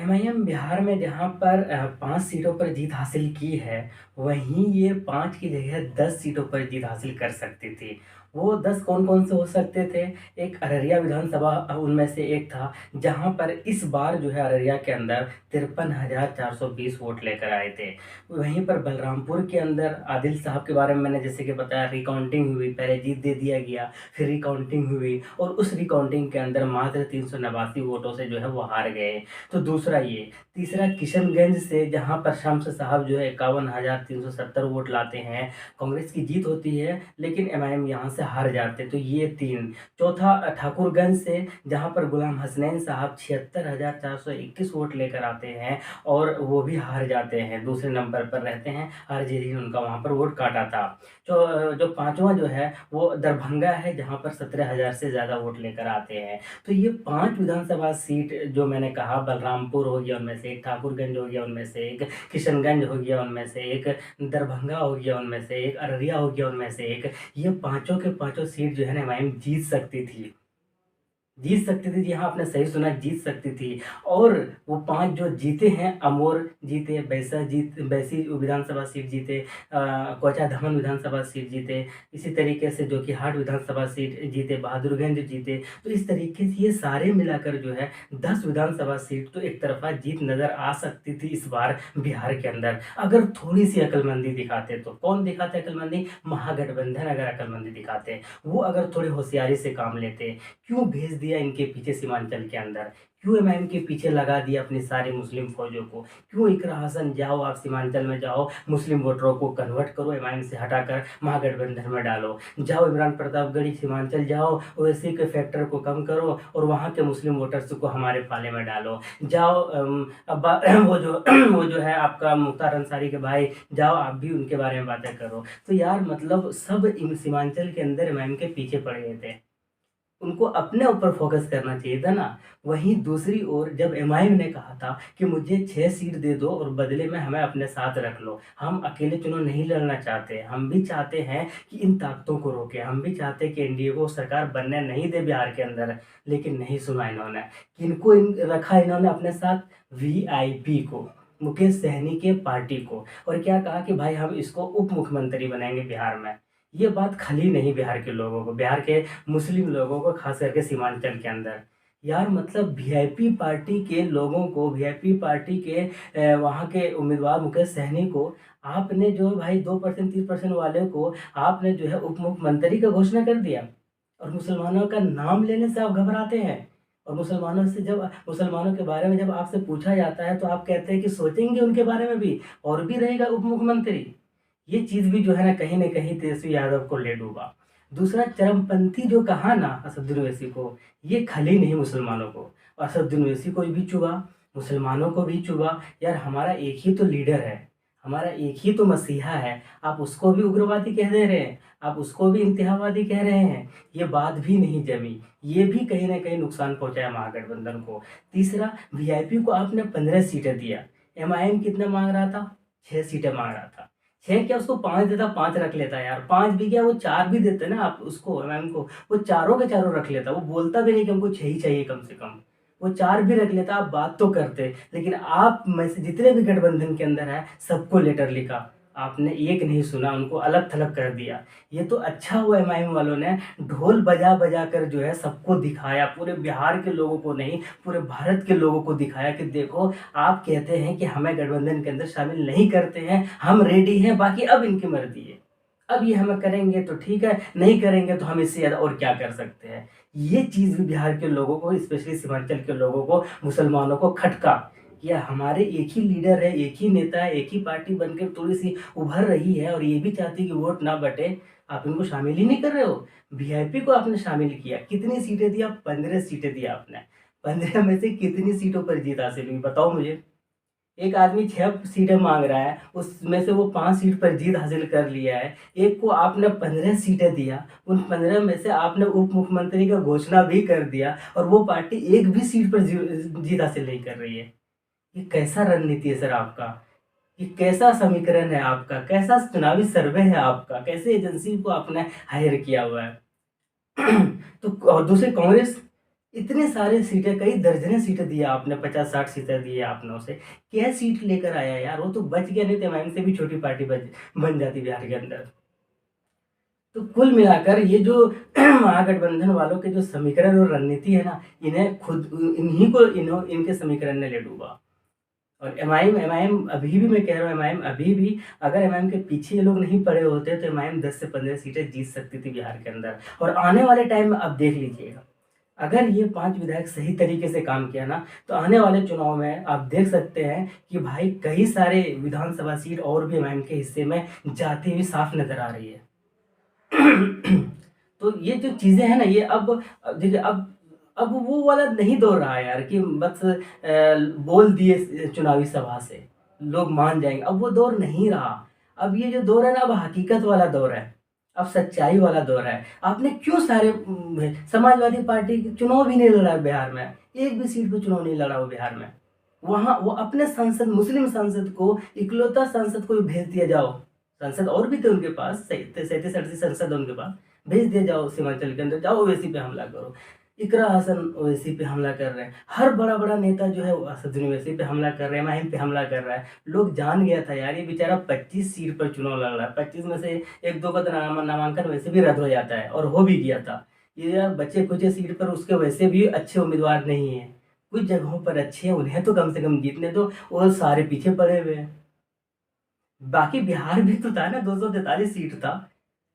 MIM Bihar में जहाँ पर 5 सीटों पर जीत हासिल की है, वहीं ये 5 की जगह 10 सीटों पर जीत हासिल कर सकती थी। वो 10 कौन-कौन से हो सकते थे? एक अररिया विधानसभा उनमें से एक था, जहाँ पर इस बार जो है अररिया के अंदर 53,420 वोट लेकर आए थे। वहीं पर बलरामपुर के अंदर आदिल साहब के बारे में मैंने जैसे कि बताया, रिकाउंटिंग हुई, पहले जीत दे दिया गया, फिर रिकाउंटिंग हुई और उस रिकाउंटिंग के अंदर मात्र 389 वोटों से जो है वो हार गए। तो दूसरा ये, तीसरा किशनगंज से जहाँ पर शम्स साहब जो है 51,370 वोट लाते हैं, कांग्रेस की जीत होती है लेकिन एमआईएम यहाँ से हार जाते, तो ये 3। चौथा ठाकुरगंज से जहाँ पर गुलाम हसनैन साहब 76,421 वोट लेकर आते हैं और वो भी हार जाते हैं, दूसरे नंबर पर रहते हैं, आरजेडी ने उनका वहाँ पर वोट काटा था। जो पाँचवा जो है वो दरभंगा है, जहाँ पर 17,000 से ज़्यादा वोट लेकर आते हैं। तो ये 5 विधानसभा सीट जो मैंने कहा, बलरामपुर हो गया उनमें से एक, ठाकुरगंज हो गया उनमें से एक, किशनगंज हो गया उनमें से एक, दरभंगा हो गया उनमें से एक, अररिया हो गया उनमें से एक, ये पाँचों के पाँचों सीट जो है ना एमआईएम जीत सकती थी। जीत सकती थी, जी हाँ, आपने सही सुना, जीत सकती थी। और वो 5 जो जीते हैं, अमोर जीते, बैसी विधानसभा सीट जीते, कोचा धमन विधानसभा सीट जीते, इसी तरीके से जोकीहाट विधानसभा सीट जीते, बहादुरगंज जीते। तो इस तरीके से ये सारे मिलाकर जो है 10 विधानसभा सीट तो एक तरफ़ा जीत नज़र आ सकती थी इस बार बिहार के अंदर, अगर थोड़ी-सी अक्लमंदी दिखाते तो। कौन दिखाते अक्लमंदी? महागठबंधन अगर अक्लमंदी दिखाते, वो अगर थोड़ी होशियारी से काम लेते। क्यों भेज दिया इनके पीछे सीमांचल के अंदर? क्यों एमआईएम के पीछे लगा दिया अपनी सारी मुस्लिम फौजों को? क्यों इकरा हसन, जाओ आप सीमांचल में जाओ, मुस्लिम वोटरों को कन्वर्ट करो, एमआईएम से हटाकर महागठबंधन में डालो। जाओ इमरान प्रतापगढ़ी सीमांचल जाओ, ओवैसी के फैक्टर को कम करो और वहाँ के मुस्लिम वोटर्स को हमारे पाले में डालो। जाओ अब्बा वो जो है आपका मुख्तार अंसारी के भाई, जाओ आप भी उनके बारे में बातें करो। तो यार मतलब सब इन सीमांचल के अंदर एमआईएम के पीछे पड़ गए थे। उनको अपने ऊपर फोकस करना चाहिए था ना। वहीं दूसरी ओर जब एमआईएम ने कहा था कि मुझे 6 सीट दे दो और बदले में हमें अपने साथ रख लो, हम अकेले चुनाव नहीं लड़ना चाहते, हम भी चाहते हैं कि इन ताकतों को रोके, हम भी चाहते हैं कि एनडीए को सरकार बनने नहीं दे बिहार के अंदर। लेकिन नहीं सुना इन्होंने। किनको रखा इन्होंने अपने साथ? वीआईपी को, मुकेश सहनी के पार्टी को। और क्या कहा कि भाई हम इसको उप मुख्यमंत्री बनाएंगे बिहार में। ये बात खली नहीं बिहार के लोगों को, बिहार के मुस्लिम लोगों को, खास करके सीमांचल के अंदर। यार मतलब वीआईपी पार्टी के लोगों को, वीआईपी पार्टी के वहाँ के उम्मीदवार मुकेश सहनी को आपने जो भाई 2% 3% वाले को आपने जो है उप मुख्यमंत्री का घोषणा कर दिया। और मुसलमानों का नाम लेने से आप घबराते हैं। और मुसलमानों के बारे में जब आपसे पूछा जाता है तो आप कहते हैं कि सोचेंगे उनके बारे में भी, और भी रहेगा उप मुख्यमंत्री। ये चीज़ भी जो है ना कहीं न कहीं तेजस्वी यादव को ले डूबा। दूसरा, चरमपंथी जो कहा ना असदुद्दीन ओवैसी को, ये खली नहीं मुसलमानों को। असदुद्दीन ओवैसी को भी चुभा, मुसलमानों को भी चुभा। यार हमारा एक ही तो लीडर है, हमारा एक ही तो मसीहा है, आप उसको भी उग्रवादी कह दे रहे हैं, आप उसको भी इंतहावादी कह रहे हैं। ये बात भी नहीं जमी, ये भी कहीं न कहीं नुकसान पहुँचाया महागठबंधन को। तीसरा, वीआईपी को आपने 15 सीटें दिया, एमआईएम कितना माँग रहा था? 6 सीटें माँग रहा था। 6 क्या, उसको 5 देता, 5 रख लेता यार। 5 भी क्या, वो 4 भी देते ना आप उसको, एमआईएम को, वो चारों के चारों रख लेता। वो बोलता भी नहीं कि हमको 6 ही चाहिए कम से कम। वो 4 भी रख लेता, आप बात तो करते। लेकिन आप में से जितने भी गठबंधन के अंदर हैं, सबको लेटर लिखा। आपने एक नहीं सुना, उनको अलग-थलग कर दिया। ये तो अच्छा हुआ एमआईएम वालों ने ढोल बजा-बजा कर जो है सबको दिखाया, पूरे बिहार के लोगों को नहीं, पूरे भारत के लोगों को दिखाया कि देखो, आप कहते हैं कि हमें गठबंधन के अंदर शामिल नहीं करते हैं, हम रेडी हैं, बाकी अब इनकी मर्ज़ी है। अब ये हमें करेंगे तो ठीक है, नहीं करेंगे तो हम इससे ज़्यादा और क्या कर सकते हैं। ये चीज़ भी बिहार के लोगों को, स्पेशली सीमांचल के लोगों को, मुसलमानों को खटका। कि हमारे एक ही लीडर है, एक ही नेता है, एक ही पार्टी बनकर थोड़ी-सी उभर रही है और ये भी चाहती है कि वोट ना बँटे, आप इनको शामिल ही नहीं कर रहे हो। वीआईपी को आपने शामिल किया, कितनी सीटें दी? आप 15 सीटें दी आपने। 15 में से कितनी सीटों पर जीत हासिल हुई, बताओ मुझे? एक आदमी 6 सीटें माँग रहा है, उसमें से वो 5 सीट पर जीत हासिल कर लिया है। एक को आपने 15 सीटें दिया, उन 15 में से आपने उप मुख्यमंत्री का घोषणा भी कर दिया और वो पार्टी एक भी सीट पर जीत हासिल नहीं कर रही है। ये कैसा रणनीति है सर आपका? ये कैसा समीकरण है आपका? कैसा चुनावी सर्वे है आपका? कैसे एजेंसी को आपने हायर किया हुआ है? तो और दूसरी कांग्रेस, इतने सारे सीटें, कई दर्जनें सीटें दी आपने, 50-60 सीटें दी आपने उसे। क्या सीट लेकर आया यार? वो तो बच गया, नहीं तो एमआईएम से भी छोटी पार्टी बन जाती बिहार के अंदर। तो कुल मिलाकर ये जो महागठबंधन वालों के जो समीकरण और रणनीति है ना, इन्हें खुद इन्हीं को इनके समीकरण ने ले डूबा। और एमआईएम एमआईएम अभी भी, मैं कह रहा हूँ, एमआईएम अभी भी, अगर एमआईएम के पीछे ये लोग नहीं पड़े होते तो एमआईएम 10 से 15 सीटें जीत सकती थी बिहार के अंदर। और आने वाले टाइम में अब देख लीजिएगा, अगर ये 5 विधायक सही तरीके से काम किया ना, तो आने वाले चुनाव में आप देख सकते हैं कि भाई कई सारे विधानसभा सीट और भी एमआईएम के हिस्से में जाती हुई साफ नजर आ रही है। तो ये जो चीज़ें हैं ना, ये अब देखिए, अब वो वाला नहीं दौर रहा है यार कि बस बोल दिए चुनावी सभा से लोग मान जाएंगे। अब वो दौर नहीं रहा। अब ये जो दौर है ना, अब हकीकत वाला दौर है, अब सच्चाई वाला दौर है। आपने क्यों सारे समाजवादी पार्टी चुनाव भी नहीं लड़ा बिहार में, एक भी सीट पे चुनाव नहीं लड़ा वो बिहार में। वहाँ वो अपने सांसद, मुस्लिम सांसद को, इकलौता सांसद को भेज दिया जाओ। सांसद और भी थे उनके पास, 37-38 सांसद उनके पास, भेज दिया जाओ सीमांचल के अंदर, जाओ ओवैसी पे हमला करो। इकरा हसन ओवैसी पे हमला कर रहे हैं, हर बड़ा बड़ा नेता जो है असदुद्दीन ओवैसी पे हमला कर रहे हैं, माहिम पे हमला कर रहा है। लोग जान गया था यार, ये बेचारा 25 सीट पर चुनाव लड़ रहा है, 25 में से एक दो का तो नामांकन वैसे भी रद्द हो जाता है, और हो भी गया था। ये यार बचे कुचे सीट पर उसके वैसे भी अच्छे उम्मीदवार नहीं है, कुछ जगहों पर अच्छे हैं, उन्हें तो कम से कम जीतने दो, वो सारे पीछे पड़े हुए हैं। बाकी बिहार भी तो था ना, 243 सीट था,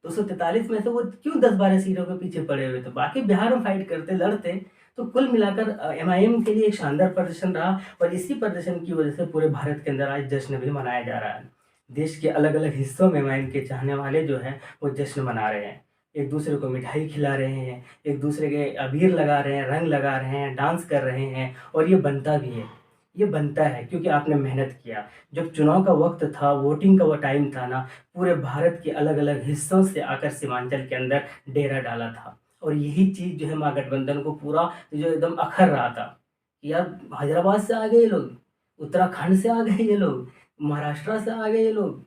243 में से वो क्यों 10-12 सीटों के पीछे पड़े हुए थे? बाकी बिहार में फाइट करते, लड़ते। तो कुल मिलाकर एमआईएम के लिए एक शानदार प्रदर्शन रहा, और इसी प्रदर्शन की वजह से पूरे भारत के अंदर आज जश्न भी मनाया जा रहा है। देश के अलग अलग हिस्सों में एमआईएम के चाहने वाले जो हैं वो जश्न मना रहे हैं, एक दूसरे को मिठाई खिला रहे हैं, एक दूसरे के अबीर लगा रहे हैं, रंग लगा रहे हैं, डांस कर रहे हैं, और ये बनता भी है। ये बनता है क्योंकि आपने मेहनत किया। जब चुनाव का वक्त था, वोटिंग का वो टाइम था ना, पूरे भारत के अलग अलग हिस्सों से आकर सीमांचल के अंदर डेरा डाला था। और यही चीज़ जो है महागठबंधन को पूरा जो एकदम अखर रहा था कि यार हैदराबाद से आ गए ये लोग, उत्तराखंड से आ गए ये लोग, महाराष्ट्र से आ गए ये लोग,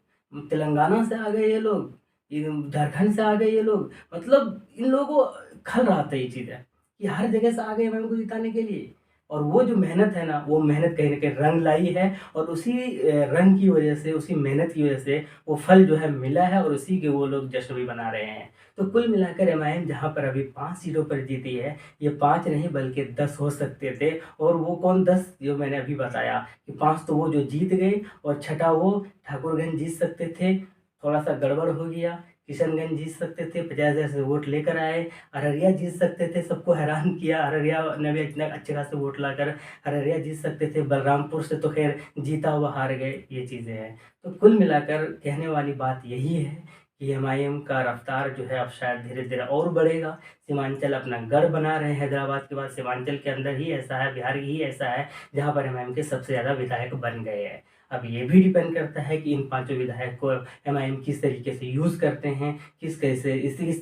तेलंगाना से आ गए ये लोग, ये झारखंड से आ गए ये लोग। मतलब इन लोगों को खल रहा था ये चीज़ है कि हर जगह से आ गए मैम को जिताने के लिए। और वो जो मेहनत है ना, वो मेहनत कहीं न कहीं रंग लाई है, और उसी रंग की वजह से, उसी मेहनत की वजह से वो फल जो है मिला है, और उसी के वो लोग जश्न भी मना रहे हैं। तो कुल मिलाकर एमआईएम जहाँ पर अभी 5 सीटों पर जीती है, ये 5 नहीं बल्कि 10 हो सकते थे। और वो कौन 10, जो मैंने अभी बताया कि 5 तो वो जो जीत गए, और छठा वो ठाकुरगंज जीत सकते थे, थोड़ा-सा गड़बड़ हो गया। किशनगंज जीत सकते थे, 50,000 से वोट लेकर आए। अररिया जीत सकते थे, सबको हैरान किया, अररिया ने भी इतने अच्छे खासे वोट लाकर अररिया जीत सकते थे। बलरामपुर से तो खैर जीता हुआ हार गए, ये चीज़ें हैं। तो कुल मिलाकर कहने वाली बात यही है कि एमआईएम का रफ्तार जो है अब शायद धीरे-धीरे और बढ़ेगा। सीमांचल अपना गढ़ बना रहे हैं, हैदराबाद के बाद सीमांचल के अंदर ही ऐसा है, बिहार ही ऐसा है जहाँ पर एमआईएम के सबसे ज़्यादा विधायक बन गए हैं। अब ये भी डिपेंड करता है कि इन पाँचों विधायक को एमआईएम किस तरीके से यूज़ करते हैं, किस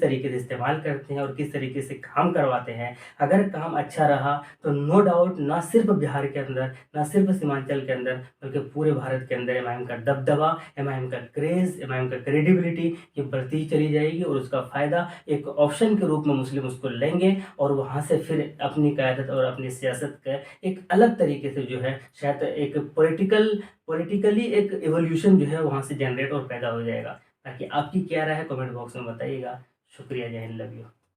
तरीके से इस्तेमाल करते हैं, और किस तरीके से काम करवाते हैं। अगर काम अच्छा रहा तो नो डाउट ना सिर्फ बिहार के अंदर, ना सिर्फ सीमांचल के अंदर, बल्कि पूरे भारत के अंदर एमआईएम का दबदबा, एमआईएम का क्रेज़, एमआईएम का क्रेडिबिलिटी ये बढ़ती ही चली जाएगी, और उसका फ़ायदा एक ऑप्शन के रूप में मुस्लिम उसको लेंगे, और वहाँ से फिर अपनी क़यादत और अपनी सियासत का एक अलग तरीके से जो है शायद एक पॉलिटिकली एक इवोल्यूशन जो है वहाँ से जनरेट और पैदा हो जाएगा। ताकि आपकी क्या राय है, कमेंट बॉक्स में बताइएगा। शुक्रिया, जय हिंद, लव यू।